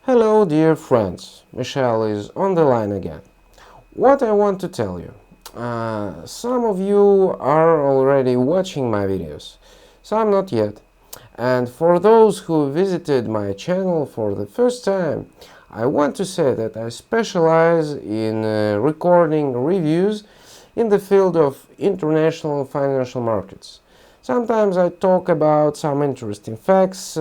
Hello dear friends, Michelle is on the line again. What I want to tell you, some of you are already watching my videos, some not yet. And for those who visited my channel for the first time, I want to say that I specialize in recording reviews in the field of international financial markets. Sometimes I talk about some interesting facts,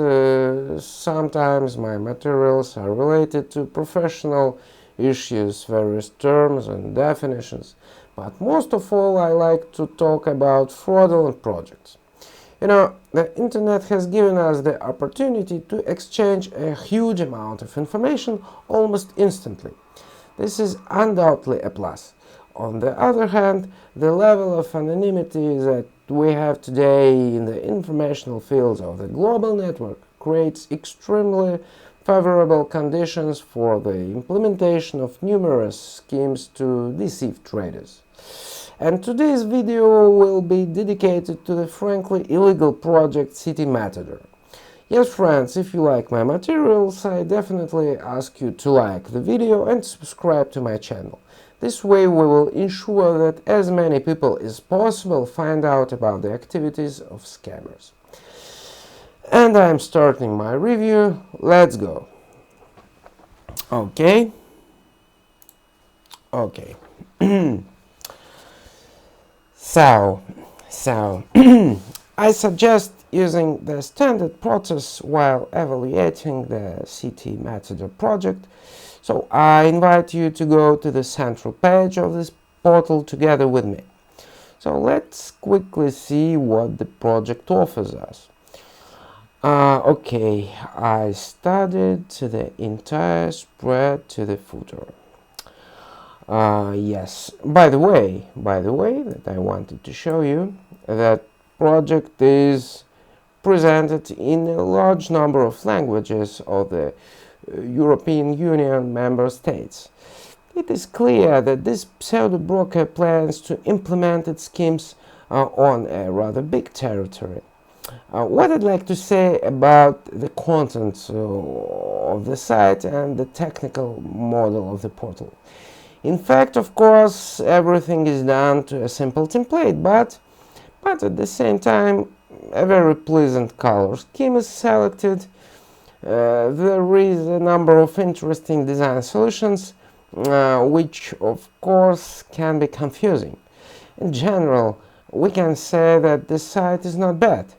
sometimes my materials are related to professional issues, various terms and definitions, but most of all I like to talk about fraudulent projects. You know, the internet has given us the opportunity to exchange a huge amount of information almost instantly. This is undoubtedly a plus. On the other hand, the level of anonymity that we have today in the informational fields of the global network creates extremely favorable conditions for the implementation of numerous schemes to deceive traders. And today's video will be dedicated to the frankly illegal project CTMatador. Yes, friends, if you like my materials, I definitely ask you to like the video and subscribe to my channel. This way we will ensure that as many people as possible find out about the activities of scammers. And I'm starting my review. Let's go. Okay. So I suggest using the standard process while evaluating the CTMatador project. So I invite you to go to the central page of this portal together with me. So let's quickly see what the project offers us. Okay, I studied the entire spread to the footer. Yes, by the way, that I wanted to show you, that project is presented in a large number of languages of the European Union member states. It is clear that this pseudo-broker plans to implement its schemes on a rather big territory. What I'd like to say about the content of the site and the technical model of the portal. In fact, of course, everything is done to a simple template, but at the same time, a very pleasant color scheme is selected. There is a number of interesting design solutions, which of course can be confusing. In general, we can say that the site is not bad.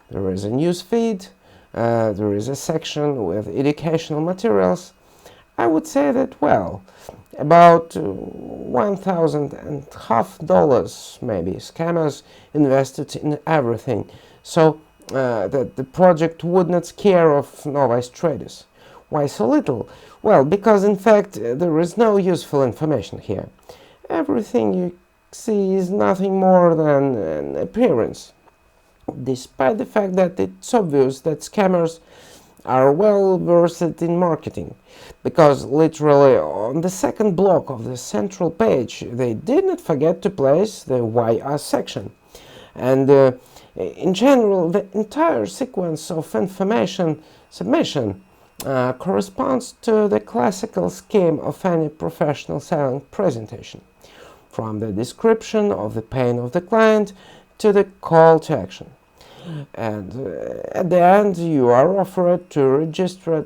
There is a news feed, there is a section with educational materials. I would say that, well, about $1,500 maybe scammers invested in everything, so that the project would not scare off novice traders. Why so little? Well, because in fact there is no useful information here. Everything you see is nothing more than an appearance, despite the fact that it's obvious that scammers are well versed in marketing, because literally on the second block of the central page they did not forget to place the YR section. And in general, the entire sequence of information submission corresponds to the classical scheme of any professional selling presentation, from the description of the pain of the client to the call to action. And at the end, you are offered to register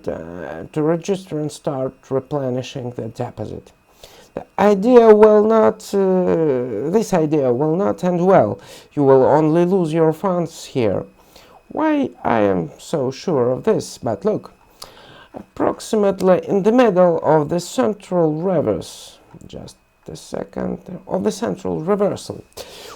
and start replenishing the deposit. This idea will not end well. You will only lose your funds here. Why I am so sure of this? But look, approximately in the middle of the central reverse, of the central reversal,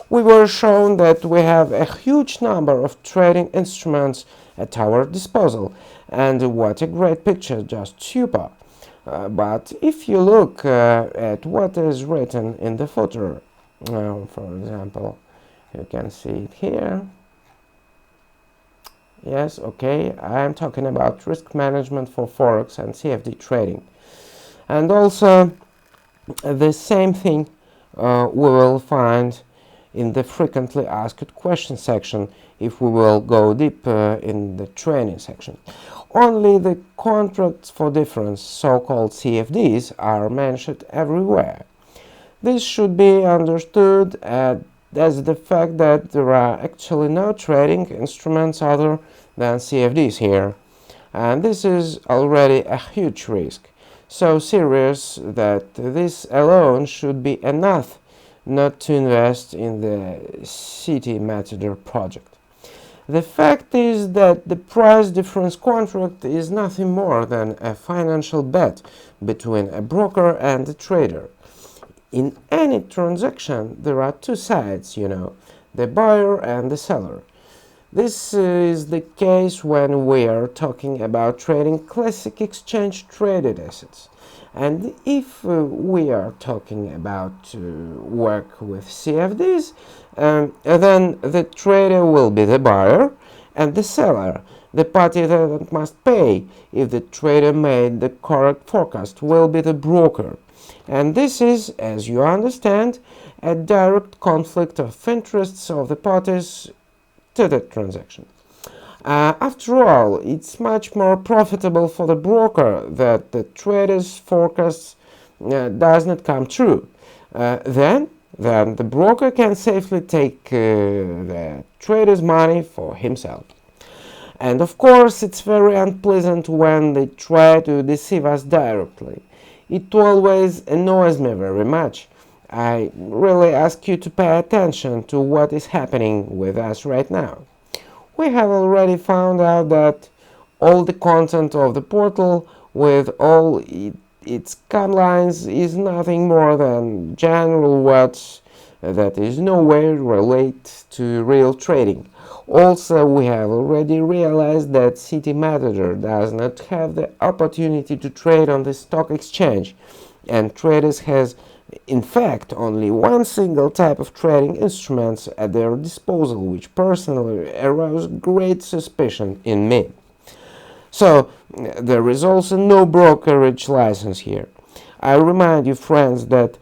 we were shown that we have a huge number of trading instruments at our disposal, and what a great picture, just super. But if you look at what is written in the footer, for example, you can see it here. Yes, okay, I am talking about risk management for Forex and CFD trading. And also the same thing we will find in the frequently asked questions section if we will go deep in the training section. Only the contracts for difference, so-called CFDs, are mentioned everywhere. This should be understood as the fact that there are actually no trading instruments other than CFDs here, and this is already a huge risk, so serious that this alone should be enough not to invest in the CTMatador project. The fact is that the price difference contract is nothing more than a financial bet between a broker and a trader. In any transaction, there are two sides, the buyer and the seller. This is the case when we are talking about trading classic exchange-traded assets. And if we are talking about work with CFDs, then the trader will be the buyer, and the seller, the party that must pay if the trader made the correct forecast, will be the broker. And this is, as you understand, a direct conflict of interests of the parties to the transaction. After all, it's much more profitable for the broker that the trader's forecast does not come true. Then the broker can safely take the trader's money for himself. And of course, it's very unpleasant when they try to deceive us directly. It always annoys me very much. I really ask you to pay attention to what is happening with us right now. We have already found out that all the content of the portal with all its guidelines is nothing more than general words that is no way related to real trading. Also, we have already realized that CTMatador does not have the opportunity to trade on the stock exchange, and traders has in fact only one single type of trading instruments at their disposal, which personally aroused great suspicion in me. So, there is also no brokerage license here. I remind you, friends, that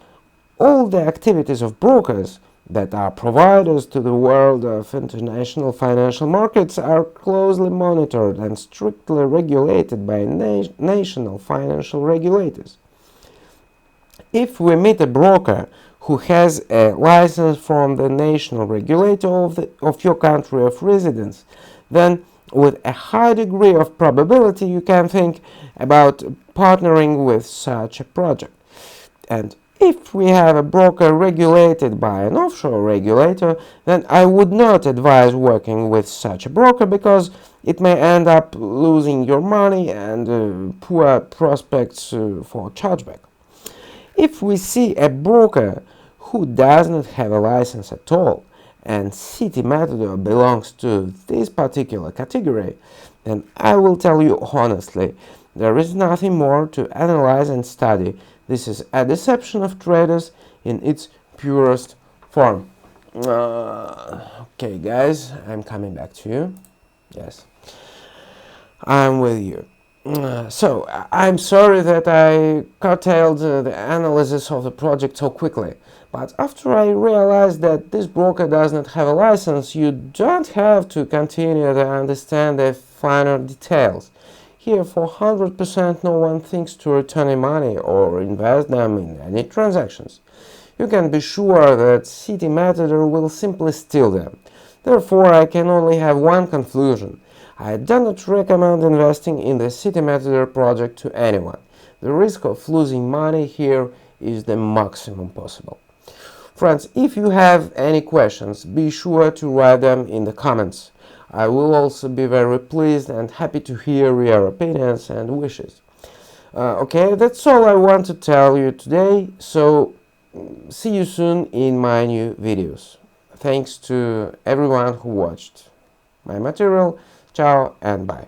all the activities of brokers that are providers to the world of international financial markets are closely monitored and strictly regulated by national financial regulators. If we meet a broker who has a license from the national regulator of your country of residence, then with a high degree of probability you can think about partnering with such a project. And if we have a broker regulated by an offshore regulator, then I would not advise working with such a broker because it may end up losing your money and poor prospects for chargeback. If we see a broker who does not have a license at all, and CTMatador belongs to this particular category, then I will tell you honestly, there is nothing more to analyze and study. This is a deception of traders in its purest form. Okay, guys, I'm coming back to you. Yes, I'm with you. So, I'm sorry that I curtailed the analysis of the project so quickly, but after I realized that this broker does not have a license, you don't have to continue to understand the finer details. Here, for 100% no one thinks to return any money or invest them in any transactions. You can be sure that CTMatador will simply steal them. Therefore, I can only have one conclusion. I do not recommend investing in the CTMatador project to anyone. The risk of losing money here is the maximum possible. Friends, if you have any questions, be sure to write them in the comments. I will also be very pleased and happy to hear your opinions and wishes. Okay, that's all I want to tell you today, so see you soon in my new videos. Thanks to everyone who watched my material. Ciao and bye.